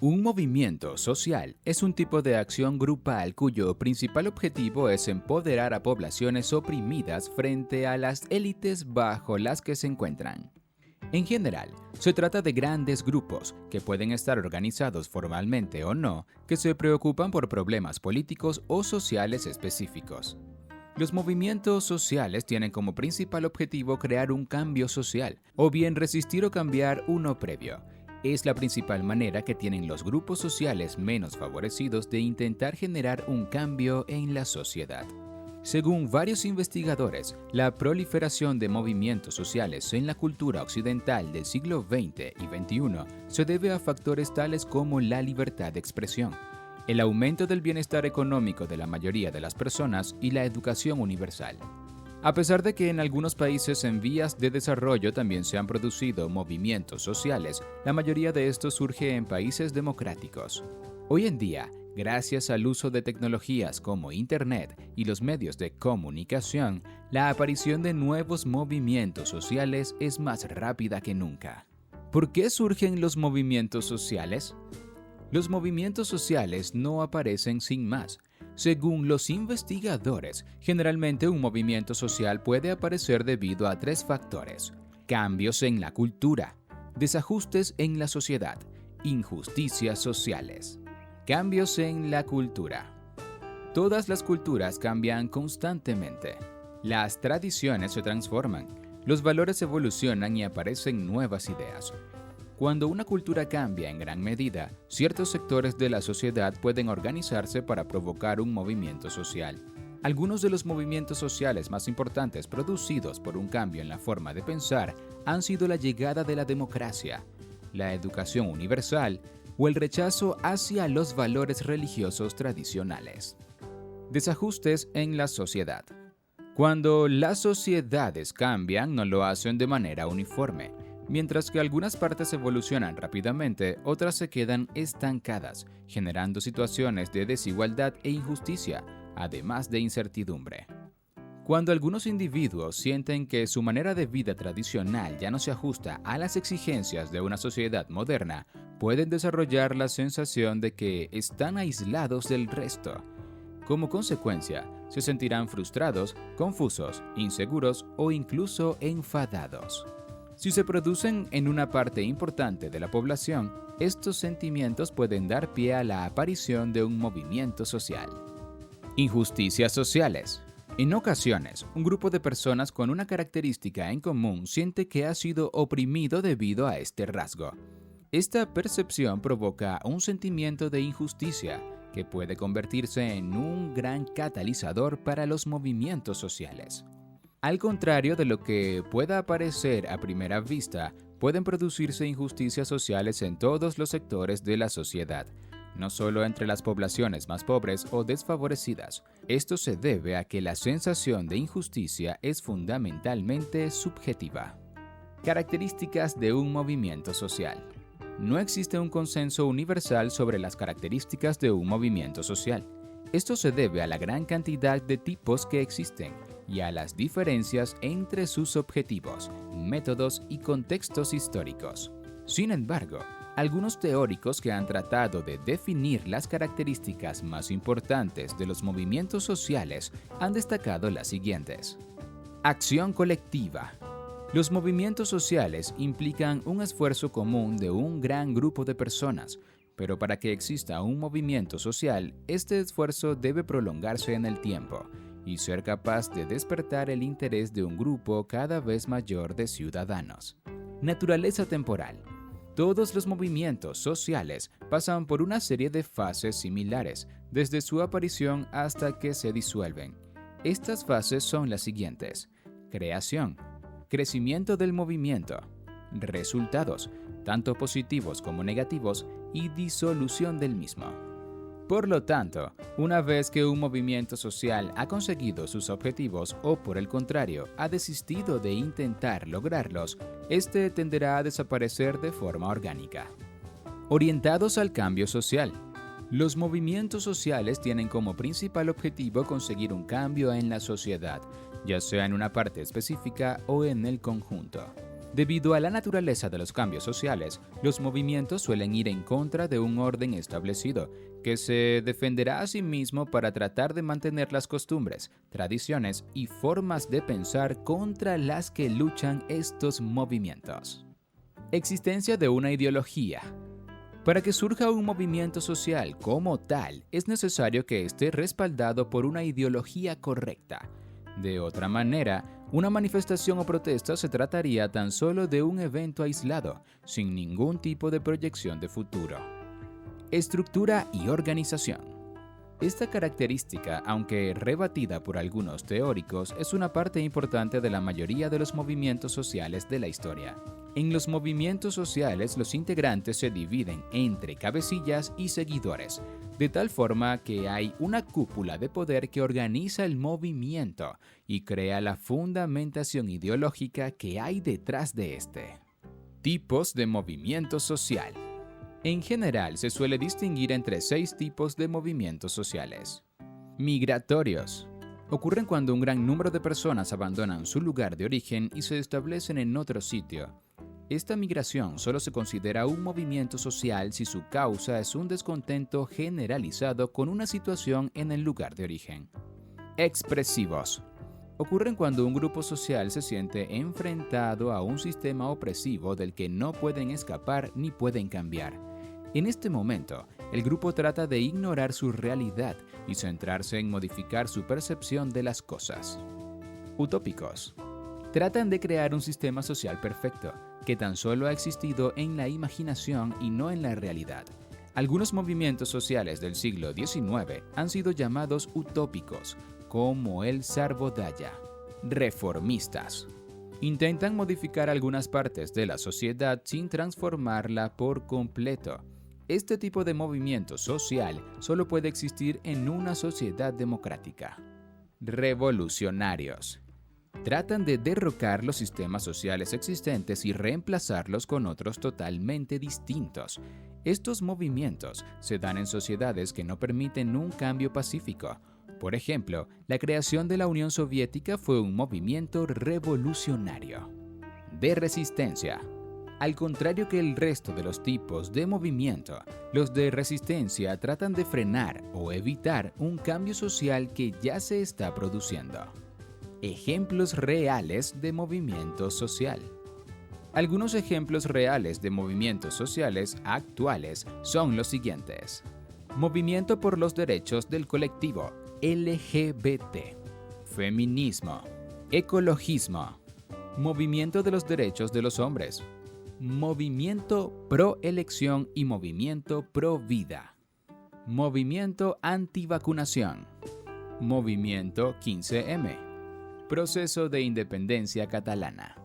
Un movimiento social es un tipo de acción grupal cuyo principal objetivo es empoderar a poblaciones oprimidas frente a las élites bajo las que se encuentran. En general, se trata de grandes grupos que pueden estar organizados formalmente o no, que se preocupan por problemas políticos o sociales específicos. Los movimientos sociales tienen como principal objetivo crear un cambio social, o bien resistir o cambiar uno previo. Es la principal manera que tienen los grupos sociales menos favorecidos de intentar generar un cambio en la sociedad. Según varios investigadores, la proliferación de movimientos sociales en la cultura occidental del siglo XX y XXI se debe a factores tales como la libertad de expresión, el aumento del bienestar económico de la mayoría de las personas y la educación universal. A pesar de que en algunos países en vías de desarrollo también se han producido movimientos sociales, la mayoría de estos surge en países democráticos. Hoy en día, gracias al uso de tecnologías como Internet y los medios de comunicación, la aparición de nuevos movimientos sociales es más rápida que nunca. ¿Por qué surgen los movimientos sociales? Los movimientos sociales no aparecen sin más. Según los investigadores, generalmente un movimiento social puede aparecer debido a tres factores: cambios en la cultura, desajustes en la sociedad, injusticias sociales. Cambios en la cultura. Todas las culturas cambian constantemente. Las tradiciones se transforman, los valores evolucionan y aparecen nuevas ideas. Cuando una cultura cambia en gran medida, ciertos sectores de la sociedad pueden organizarse para provocar un movimiento social. Algunos de los movimientos sociales más importantes producidos por un cambio en la forma de pensar han sido la llegada de la democracia, la educación universal o el rechazo hacia los valores religiosos tradicionales. Desajustes en la sociedad. Cuando las sociedades cambian, no lo hacen de manera uniforme. Mientras que algunas partes evolucionan rápidamente, otras se quedan estancadas, generando situaciones de desigualdad e injusticia, además de incertidumbre. Cuando algunos individuos sienten que su manera de vida tradicional ya no se ajusta a las exigencias de una sociedad moderna, pueden desarrollar la sensación de que están aislados del resto. Como consecuencia, se sentirán frustrados, confusos, inseguros o incluso enfadados. Si se producen en una parte importante de la población, estos sentimientos pueden dar pie a la aparición de un movimiento social. Injusticias sociales. En ocasiones, un grupo de personas con una característica en común siente que ha sido oprimido debido a este rasgo. Esta percepción provoca un sentimiento de injusticia que puede convertirse en un gran catalizador para los movimientos sociales. Al contrario de lo que pueda parecer a primera vista, pueden producirse injusticias sociales en todos los sectores de la sociedad, no solo entre las poblaciones más pobres o desfavorecidas. Esto se debe a que la sensación de injusticia es fundamentalmente subjetiva. Características de un movimiento social. No existe un consenso universal sobre las características de un movimiento social. Esto se debe a la gran cantidad de tipos que existen y a las diferencias entre sus objetivos, métodos y contextos históricos. Sin embargo, algunos teóricos que han tratado de definir las características más importantes de los movimientos sociales han destacado las siguientes. Acción colectiva. Los movimientos sociales implican un esfuerzo común de un gran grupo de personas, pero para que exista un movimiento social, este esfuerzo debe prolongarse en el tiempo y ser capaz de despertar el interés de un grupo cada vez mayor de ciudadanos. Naturaleza temporal. Todos los movimientos sociales pasan por una serie de fases similares, desde su aparición hasta que se disuelven. Estas fases son las siguientes: creación, crecimiento del movimiento, resultados, tanto positivos como negativos, y disolución del mismo. Por lo tanto, una vez que un movimiento social ha conseguido sus objetivos o, por el contrario, ha desistido de intentar lograrlos, este tenderá a desaparecer de forma orgánica. Orientados al cambio social. Los movimientos sociales tienen como principal objetivo conseguir un cambio en la sociedad, ya sea en una parte específica o en el conjunto. Debido a la naturaleza de los cambios sociales, los movimientos suelen ir en contra de un orden establecido, que se defenderá a sí mismo para tratar de mantener las costumbres, tradiciones y formas de pensar contra las que luchan estos movimientos. Existencia de una ideología. Para que surja un movimiento social como tal, es necesario que esté respaldado por una ideología correcta. De otra manera, una manifestación o protesta se trataría tan solo de un evento aislado, sin ningún tipo de proyección de futuro. Estructura y organización. Esta característica, aunque rebatida por algunos teóricos, es una parte importante de la mayoría de los movimientos sociales de la historia. En los movimientos sociales, los integrantes se dividen entre cabecillas y seguidores, de tal forma que hay una cúpula de poder que organiza el movimiento y crea la fundamentación ideológica que hay detrás de este. Tipos de movimiento social. En general, se suele distinguir entre 6 tipos de movimientos sociales. Migratorios. Ocurren cuando un gran número de personas abandonan su lugar de origen y se establecen en otro sitio. Esta migración solo se considera un movimiento social si su causa es un descontento generalizado con una situación en el lugar de origen. Expresivos. Ocurren cuando un grupo social se siente enfrentado a un sistema opresivo del que no pueden escapar ni pueden cambiar. En este momento, el grupo trata de ignorar su realidad y centrarse en modificar su percepción de las cosas. Utópicos. Tratan de crear un sistema social perfecto, que tan solo ha existido en la imaginación y no en la realidad. Algunos movimientos sociales del siglo XIX han sido llamados utópicos, como el Sarvodaya. Reformistas. Intentan modificar algunas partes de la sociedad sin transformarla por completo. Este tipo de movimiento social solo puede existir en una sociedad democrática. Revolucionarios. Tratan de derrocar los sistemas sociales existentes y reemplazarlos con otros totalmente distintos. Estos movimientos se dan en sociedades que no permiten un cambio pacífico. Por ejemplo, la creación de la Unión Soviética fue un movimiento revolucionario. De resistencia. Al contrario que el resto de los tipos de movimiento, los de resistencia tratan de frenar o evitar un cambio social que ya se está produciendo. Ejemplos reales de movimiento social. Algunos ejemplos reales de movimientos sociales actuales son los siguientes. Movimiento por los derechos del colectivo LGBT. Feminismo. Ecologismo. Movimiento de los derechos de los hombres. Movimiento pro elección y movimiento pro vida. Movimiento antivacunación. Movimiento 15M. Proceso de independencia catalana.